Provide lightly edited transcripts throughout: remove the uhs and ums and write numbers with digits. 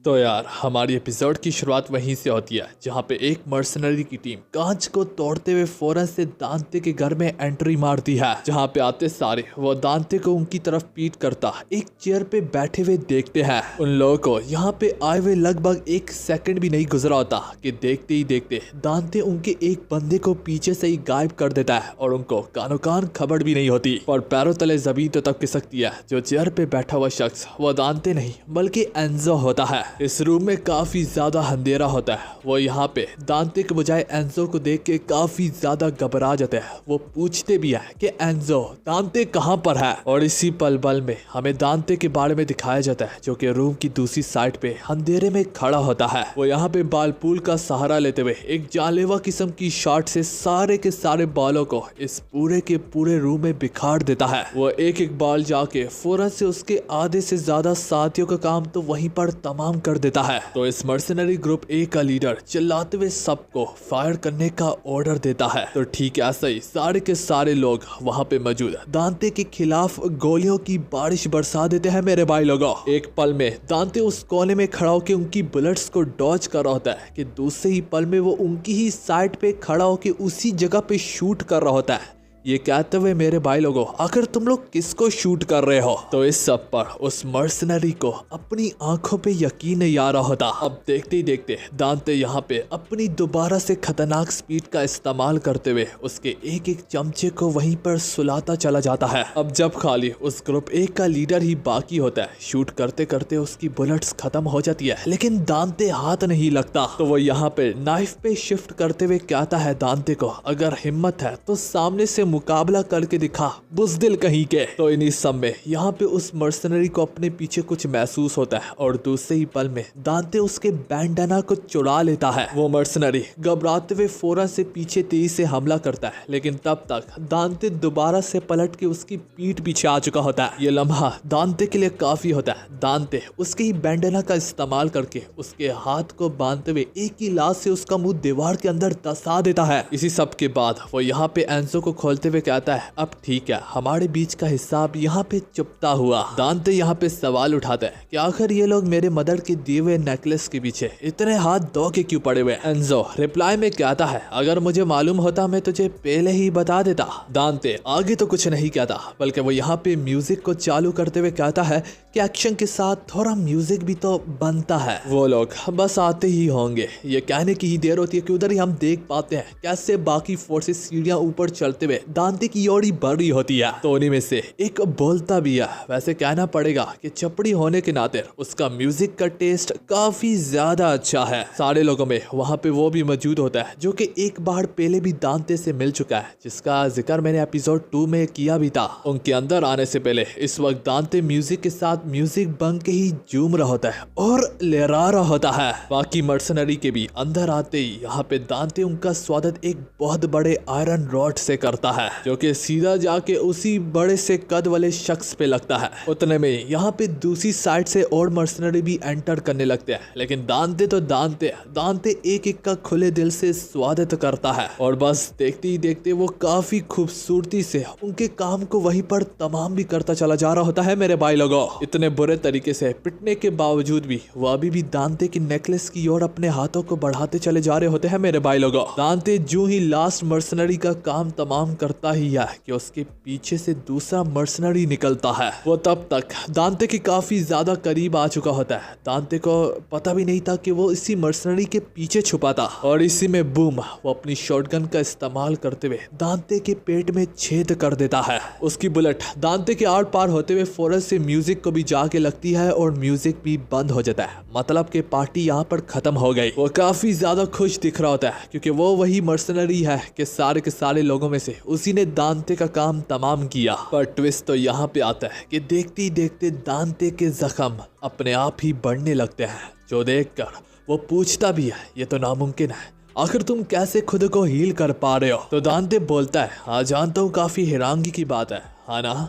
तो यार हमारी एपिसोड की शुरुआत वहीं से होती है जहाँ पे एक मर्सनरी की टीम कांच को तोड़ते हुए फौरन से दांते के घर में एंट्री मारती है। जहाँ पे आते सारे वो दांते को उनकी तरफ पीट करता एक चेयर पे बैठे हुए देखते हैं। उन लोगों को यहाँ पे आए हुए लगभग एक सेकंड भी नहीं गुजरा होता कि देखते ही देखते दांते उनके एक बंदे को पीछे से ही गायब कर देता है और उनको कानो कान खबर भी नहीं होती और पैरों तले जमीन तो तब खिसकती है। जो चेयर पे बैठा हुआ शख्स वो दांते नहीं बल्कि एंजो होता है। इस रूम में काफी ज्यादा अंधेरा होता है। वो यहाँ पे दांते के बजाय एंजो को देख के काफी ज्यादा घबरा जाते हैं। वो पूछते भी है कि एंजो दांते कहाँ पर है और इसी पल में हमें दांते के बारे में दिखाया जाता है जो कि रूम की दूसरी साइड पे अंधेरे में खड़ा होता है। वो यहाँ पे बाल पूल का सहारा लेते हुए एक जानलेवा किस्म की शॉट से सारे के सारे बालों को इस पूरे के पूरे रूम में बिखार देता है। वो एक एक बाल जाके फौरन से उसके आधे से ज्यादा साथियों का काम तो वहीं पर तमाम कर देता है। तो इस मर्सनरी ग्रुप ए का लीडर चिल्लाते हुए सबको फायर करने का ऑर्डर देता है। तो ठीक ऐसा ही सारे के सारे लोग वहाँ पे मौजूद दांते के खिलाफ गोलियों की बारिश बरसा देते हैं। मेरे भाई लोगों, एक पल में दांते उस कोने में खड़ा होकर उनकी बुलेट्स को डॉज कर रहा होता है कि दूसरे ही पल में वो उनकी ही साइड पे खड़ा होकर उसी जगह पे शूट कर रहा होता है। ये कहते हुए मेरे भाई लोगों, आखिर तुम लोग किसको शूट कर रहे हो? तो इस सब पर उस मर्सनरी को अपनी आंखों पे यकीन नहीं आ रहा होता। अब देखते ही देखते दांते यहाँ पे अपनी दोबारा से खतरनाक स्पीड का इस्तेमाल करते हुए उसके एक एक चमचे को वहीं पर सुलाता चला जाता है। अब जब खाली उस ग्रुप एक का लीडर ही बाकी होता है, शूट करते करते उसकी बुलेट्स खत्म हो जाती है लेकिन दांते हाथ नहीं लगता। तो वो यहाँ पे नाइफ पे शिफ्ट करते हुए कहता है दांते को, अगर हिम्मत है तो सामने से मुकाबला करके दिखा, बुज़दिल कहीं के। तो इन्हीं सब में यहाँ पे उस मर्सनरी को अपने पीछे कुछ महसूस होता है और दूसरे ही पल में दांते उसके बैंडना को चुरा लेता है। वो मर्सनरी घबराते हुए फौरन से पीछे तेजी से हमला करता है लेकिन तब तक दांते दोबारा से पलट के उसकी पीठ पीछे आ चुका होता है। ये लम्हा दांते के लिए काफी होता है। दांते उसके ही बैंडना का इस्तेमाल करके उसके हाथ को बांधते हुए एक ही लात से उसका मुंह दीवार के अंदर दसा देता है। इसी सब के बाद वो यहाँ पे एंजो को खोलते हुए कहता है, अब ठीक है, हमारे बीच का हिसाब यहाँ पे चुपता हुआ। दांते यहाँ पे सवाल उठाता है कि आखिर ये लोग मेरे मदर के दिए हुए नेकलेस के पीछे इतने हाथ धो के क्यों पड़े हुए? एंजो रिप्लाई में कहता है, अगर मुझे मालूम होता मैं तुझे पहले ही बता देता। दांते आगे तो कुछ नहीं कहता बल्कि वो यहाँ पे म्यूजिक को चालू करते हुए कहता है कि एक्शन के साथ थोड़ा म्यूजिक भी तो बनता है। वो लोग बस आते ही होंगे। ये कहने की ही देर होती है कि उधर ही हम देख पाते हैं कैसे बाकी फोर्सेस सीढ़ियां ऊपर चलते हुए दांते की ओर ही बढ़ रही होती है। तो उन्हीं में से एक बोलता भी है। वैसे कहना पड़ेगा कि चपड़ी होने के नाते उसका म्यूजिक का टेस्ट काफी ज्यादा अच्छा है। सारे लोगों में वहाँ पे वो भी मौजूद होता है जो कि एक बार पहले भी दांते से मिल चुका है, जिसका जिक्र मैंने एपिसोड 2 में किया भी था। उनके अंदर आने से पहले इस वक्त दांते म्यूजिक के साथ म्यूजिक बन के ही झूम रहा होता है और लहरा रहा होता है। बाकी मर्सनरी के भी अंदर आते ही यहाँ पे दांते उनका स्वागत एक बहुत बड़े आयरन रॉड से करता है जो कि सीधा जाके उसी बड़े से कद वाले शख्स पे लगता है। उतने में यहाँ पे दूसरी साइड से और मर्सनरी भी एंटर करने लगते हैं लेकिन दांते एक एक का खुले दिल से स्वागत करता है और बस देखते ही देखते वो काफी खूबसूरती से उनके काम को वहीं पर तमाम भी करता चला जा रहा होता है। मेरे भाई लोगों, इतने बुरे तरीके से पिटने के बावजूद भी वो अभी भी दांते की नेकलेस की ओर अपने हाथों को बढ़ाते चले जा रहे होते हैं। मेरे भाई लोगों, दांते जो ही लास्ट मर्सनरी का काम तमाम करता ही है कि उसके पीछे से दूसरा मर्सनरी निकलता है। वो तब तक दांते के काफी ज्यादा करीब आ चुका होता है। दांते को पता भी नहीं था कि वो इसी मर्सनरी के पीछे छुपा था और इसी में बूम वो अपनी शॉटगन का इस्तेमाल करते हुए दांते के पेट में छेद कर देता है। उसकी बुलेट दांते के आर पार होते हुए फौरन से म्यूजिक को भी जाके लगती है और म्यूजिक भी बंद हो जाता है। मतलब कि पार्टी यहाँ पर खत्म हो गई। वो काफी ज्यादा खुश दिख रहा होता है क्योंकि वो वही मर्सनरी है कि सारे के सारे लोगों में से उसी ने दांते का काम तमाम किया। पर ट्विस्ट तो यहाँ पे आता है कि देखते ही देखते दांते के जख्म अपने आप ही बढ़ने लगते हैं, जो देखकर वो पूछता भी है, ये तो नामुमकिन है, आखिर तुम कैसे खुद को हील कर पा रहे हो? तो दांते बोलता है, हाँ जानता हूँ, काफी हैरानगी की बात है, हाँ ना?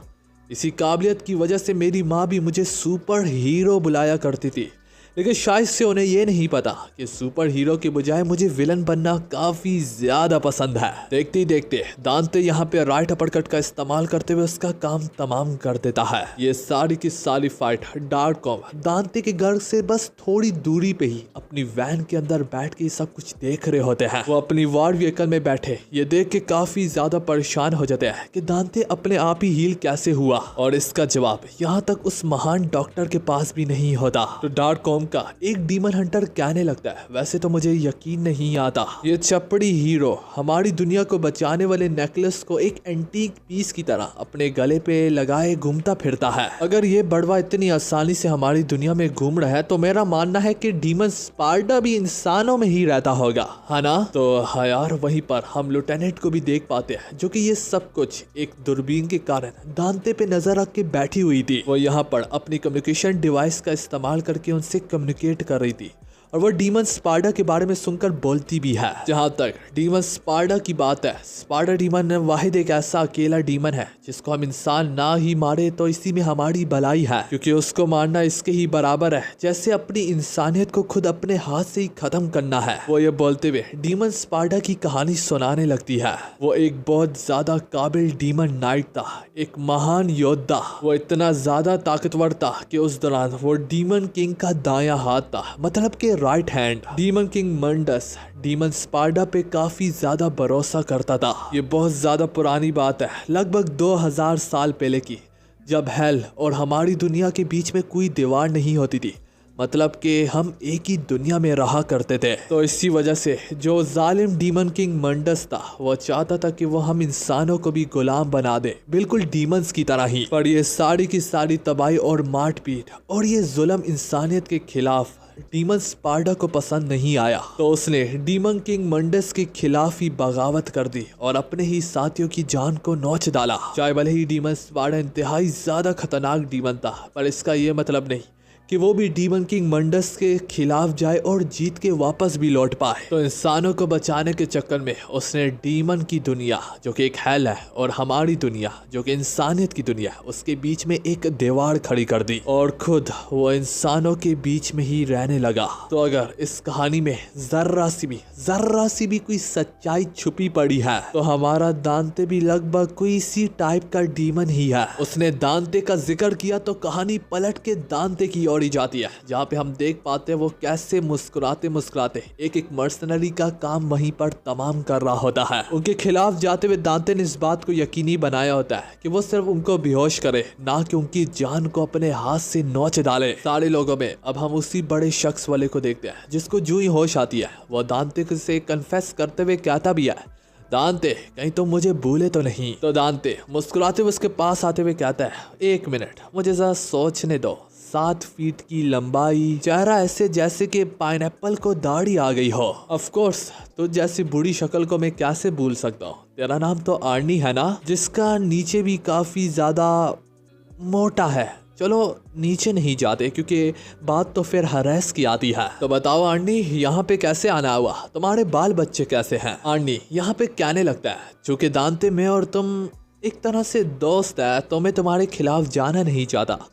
इसी काबिलियत की वजह से मेरी माँ भी मुझे सुपर हीरो बुलाया करती थी, लेकिन शायद से उन्हें ये नहीं पता कि सुपर हीरो के बजाय मुझे विलन बनना काफी ज्यादा पसंद है। देखते ही देखते दांते यहाँ पे राइट अपरकट का इस्तेमाल करते हुए उसका काम तमाम कर देता है। ये सारी की सारी फाइट डार्क कॉम दांते के घर से बस थोड़ी दूरी पे ही अपनी वैन के अंदर बैठ के सब कुछ देख रहे होते हैं। वो अपनी वार व्हीकल में बैठे ये देख के काफी ज्यादा परेशान हो जाते हैं कि दांते अपने आप ही हील कैसे हुआ, और इसका जवाब यहाँ तक उस महान डॉक्टर के पास भी नहीं होता। तो डार्क कॉम का एक डीमन हंटर कहने लगता है, वैसे तो मुझे यकीन नहीं आता ये चपड़ी हीरो हमारी दुनिया को बचाने वाले नेकलेस को एक एंटीक पीस की तरह अपने गले पे लगाए घूमता फिरता है। अगर ये बड़वा इतनी आसानी से हमारी दुनिया में घूम रहा है तो मेरा मानना है कि डीमन स्पार्डा भी इंसानों में ही रहता होगा, है ना? तो हाँ यार, वहीं पर हम लिeutenant को भी देख पाते हैं जो कि ये सब कुछ एक दूरबीन के कारण दांते पे नजर रख के बैठी हुई थी। वो यहाँ पर अपनी कम्युनिकेशन डिवाइस का इस्तेमाल करके उनसे कम्युनिकेट कर रही थी और वो डीमन स्पार्डा के बारे में सुनकर बोलती भी है। जहाँ तक डीमन स्पार्डा की बात है, स्पार्डा डीमन वाहिद एक ऐसा अकेला डीमन है जिसको हम इंसान ना ही मारे तो इसी में हमारी भलाई है, क्योंकि उसको मारना इसके ही बराबर है जैसे अपनी इंसानियत को खुद अपने हाथ से ही खत्म करना है। वो ये बोलते हुए डीमन स्पार्डा की कहानी सुनाने लगती है। वो एक बहुत ज्यादा काबिल डीमन नाइट था, एक महान योद्धा। वो इतना ज्यादा ताकतवर था कि उस दौरान वो डीमन किंग का दायां हाथ था, मतलब के right hand. Demon king Mundus demon Sparda पे काफी ज्यादा भरोसा करता था। ये बहुत ज्यादा पुरानी बात है, लगभग 2000 साल पहले की, जब हेल और हमारी दुनिया के बीच में कोई दीवार नहीं होती थी, मतलब कि हम एक ही दुनिया में रहा करते थे। तो इसी वजह से जो जालिम डीमन किंग मंडस था वो चाहता था कि वो हम इंसानों को भी गुलाम बना दे, बिल्कुल डीमंस की तरह ही। पर ये सारी की सारी तबाही और मारपीट और ये जुल्म इंसानियत के खिलाफ डीमन स्पार्डा को पसंद नहीं आया, तो उसने डीमन किंग मंडस के खिलाफ ही बगावत कर दी और अपने ही साथियों की जान को नोच डाला। चाहे भले ही डीमन स्पार्डा इंतहाई ज्यादा खतरनाक डीमन था, पर इसका ये मतलब नहीं कि वो भी डीमन किंग मंडस के खिलाफ जाए और जीत के वापस भी लौट पाए। तो इंसानों को बचाने के चक्कर में उसने डीमन की दुनिया जो कि एक हेल है और हमारी दुनिया जो कि इंसानियत की दुनिया है, उसके बीच में एक दीवार खड़ी कर दी और खुद वो इंसानों के बीच में ही रहने लगा। तो अगर इस कहानी में जर्रा सी भी कोई सच्चाई छुपी पड़ी है तो हमारा दांते भी लगभग कोई इसी टाइप का डीमन ही है। उसने दांते का जिक्र किया तो कहानी पलट के दांते की ओर ही जाती है, जहाँ पे हम देख पाते हैं वो कैसे मुस्कुराते मुस्कुराते एक मर्सनरी का काम वहीं पर तमाम कर रहा होता है। उनके खिलाफ जाते हुए दांते ने इस बात को यकीनी बनाया होता है कि वो सिर्फ उनको बेहोश करे, ना कि उनकी जान को अपने हाथ से नोच डाले। सारे लोगों में अब हम उसी बड़े शख्स वाले को देखते हैं जिसको जो ही होश आती है वो दांते से कन्फेस करते हुए कहता भी है, दांते कहीं तुम मुझे भूले तो नहीं। तो दांते मुस्कुराते हुए उसके पास आते हुए कहता है, 1 मिनट मुझे जरा सोचने दो। 7 फीट की लंबाई, चेहरा ऐसे जैसे कि पाइनएप्पल को दाढ़ी आ गई हो। ऑफ कोर्स तो जैसी बुरी शक्ल को मैं कैसे भूल सकता हूँ। तेरा नाम तो आर्नी है ना, जिसका नीचे भी काफी ज्यादा मोटा है। चलो नीचे नहीं जाते क्योंकि बात तो फिर हरेस की आती है। तो बताओ आर्नी, यहाँ पे कैसे आना हुआ? तुम्हारे बाल बच्चे कैसे हैं? आर्नी यहाँ पे कहने लगता है, चूंकि दांते में और तुम एक तरह से दोस्त है तो मैं तुम्हारे खिलाफ जाना नहीं चाहता।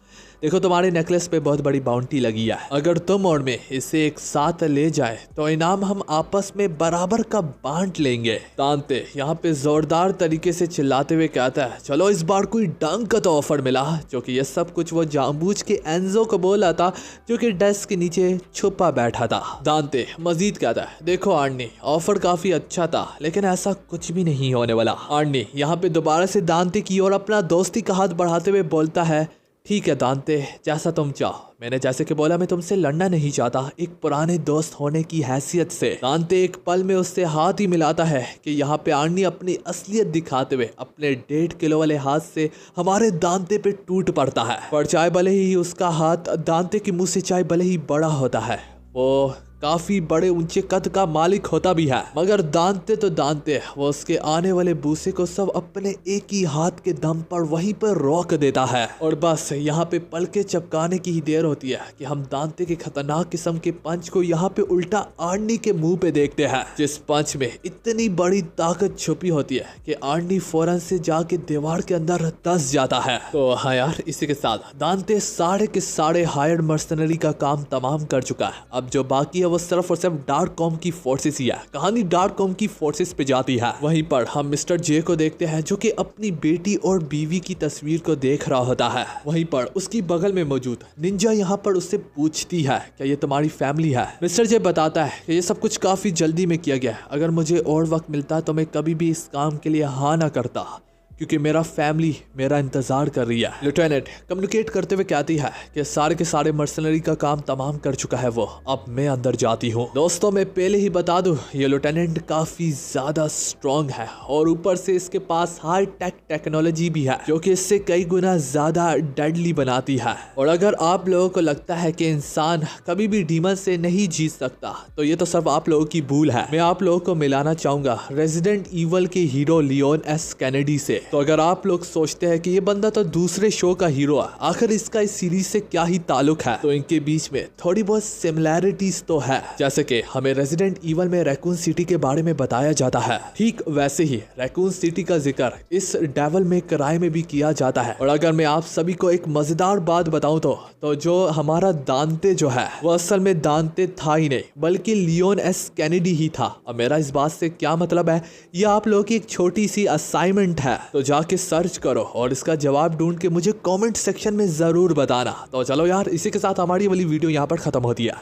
देखो तुम्हारे नेकलेस पे बहुत बड़ी बाउंटी लगी है, अगर तुम और मैं इसे एक साथ ले जाए तो इनाम हम आपस में बराबर का बांट लेंगे। दांते यहाँ पे जोरदार तरीके से चिल्लाते हुए कहता है, चलो इस बार कोई डंक का तो ऑफर मिला। जो कि ये सब कुछ वो जानबूझ के एंजो को बोला था जो कि डेस्क के नीचे छुपा बैठा था। दांते मजीद कहता है, देखो आर्नी, ऑफर काफी अच्छा था लेकिन ऐसा कुछ भी नहीं होने वाला। आर्नी यहाँ पे दोबारा से दांते की ओर अपना दोस्ती का हाथ बढ़ाते हुए बोलता है, ठीक है दांते, जैसा तुम चाहो। मैंने जैसे कि बोला, मैं तुमसे लड़ना नहीं चाहता, एक पुराने दोस्त होने की हैसियत से। दांते एक पल में उससे हाथ ही मिलाता है कि यहाँ पे आर्नी अपनी असलियत दिखाते हुए अपने 1.5 किलो वाले हाथ से हमारे दांते पे टूट पड़ता है। पर चाहे भले ही उसका हाथ दांते के मुंह से चाहे भले ही बड़ा होता है, वो काफी बड़े ऊंचे कद का मालिक होता भी है, मगर दांते तो दांते वो उसके आने वाले बूसे को सब अपने एक ही हाथ के दम पर वहीं पर रोक देता है। और बस यहाँ पे पलके चपकाने की ही देर होती है कि हम दांते के खतरनाक किस्म के पंच को यहाँ पे उल्टा आर्नी के मुंह पे देखते हैं, जिस पंच में इतनी बड़ी ताकत छुपी होती है कि आर्नी फौरन से जाके दीवार के अंदर धंस जाता है। तो हाँ यार, इसी के साथ दांते सारे के सारे हायर्ड मर्सनरी का काम तमाम कर चुका है। अब जो बाकी है वो सिर्फ और सिर्फ डार्क कॉम की फोर्सेस ही है। कहानी डार्क कॉम की फोर्सेस पे जाती है। वहीं पर हम मिस्टर जे को देखते हैं जो कि अपनी बेटी और बीवी की तस्वीर को देख रहा होता है। वहीं पर उसकी बगल में मौजूद निंजा यहाँ पर उससे पूछती है क्या ये तुम्हारी फैमिली है। मिस्टर जे बताता है कि ये सब कुछ काफी जल्दी में किया गया है, अगर मुझे और वक्त मिलता तो मैं कभी भी इस काम के लिए हाँ ना करता, क्योंकि मेरा फैमिली मेरा इंतजार कर रही है। लेफ्टिनेंट कम्युनिकेट करते हुए कहती है कि सारे के सारे मर्सनरी का काम तमाम कर चुका है वो, अब मैं अंदर जाती हूँ। दोस्तों मैं पहले ही बता दूं, ये लेफ्टिनेंट काफी ज्यादा स्ट्रॉन्ग है और ऊपर से इसके पास हाई टेक टेक्नोलॉजी भी है जो कि इससे कई गुना ज्यादा डेडली बनाती है। और अगर आप लोगों को लगता है कि इंसान कभी भी डीमन से नहीं जीत सकता तो ये तो सिर्फ आप लोगों की भूल है। मैं आप लोगों को मिलाना चाहूंगा रेजिडेंट ईवल के हीरो लियोन एस कैनेडी से। तो अगर आप लोग सोचते हैं कि ये बंदा तो दूसरे शो का हीरो है, आखिर इसका इस सीरीज से क्या ही ताल्लुक है, तो इनके बीच में थोड़ी बहुत सिमिलैरिटीज तो है। जैसे कि हमें रेजिडेंट ईवल में रैकून सिटी के बारे में बताया जाता है, ठीक वैसे ही रैकून सिटी का जिक्र इस डेविल में क्राई में भी किया जाता है। और अगर मैं आप सभी को एक मजेदार बात बताऊं तो जो हमारा दांते जो है वो असल में दांते था ही नहीं बल्कि लियोन एस कैनेडी ही था। अब मेरा इस बात से क्या मतलब है, ये आप लोगों की एक छोटी सी असाइनमेंट है, तो जाके सर्च करो और इसका जवाब ढूंढ के मुझे कमेंट सेक्शन में जरूर बताना। तो चलो यार, इसी के साथ हमारी वाली वीडियो यहाँ पर खत्म होती है।